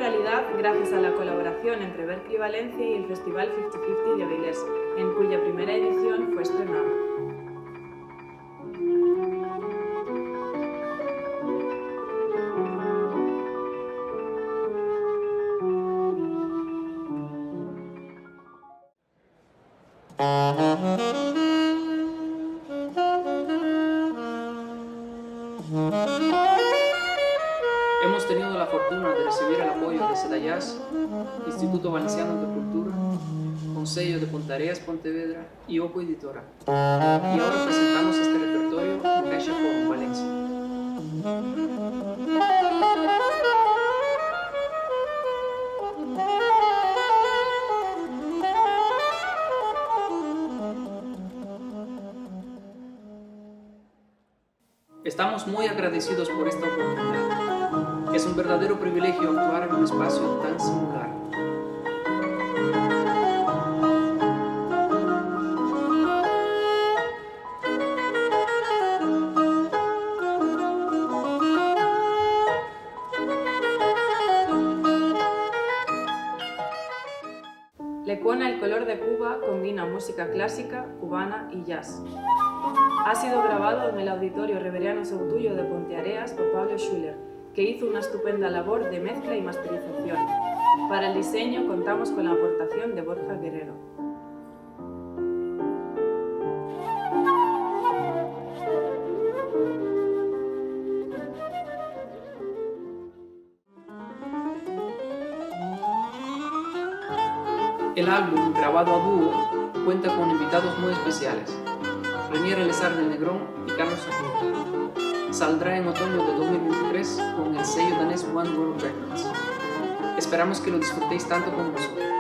realidad gracias a la colaboración entre Berklee Valencia y el Festival 50-50 de Avilés, en cuya primera edición fue estrenada. Hemos tenido la fortuna de recibir el apoyo de Sedayas, Instituto Valenciano de Cultura, Consello de Pontareas Pontevedra y Oco Editora. Y ahora presentamos este repertorio en Caixa Forum, Valencia. Estamos muy agradecidos por esta oportunidad. Es un verdadero privilegio actuar en un espacio tan singular. Lecuona El color de Cuba combina música clásica, cubana y jazz. Ha sido grabado en el Auditorio Reveriano Soutullo de Ponteareas por Pablo Schuller, que hizo una estupenda labor de mezcla y masterización. Para el diseño contamos con la aportación de Borja Guerrero. El álbum, grabado a dúo, cuenta con invitados muy especiales, Renier Elezar de Negrón y Carlos Aguirre. Saldrá en otoño de 2023 con el sello danés One World Records. Esperamos que lo disfrutéis tanto como nosotros.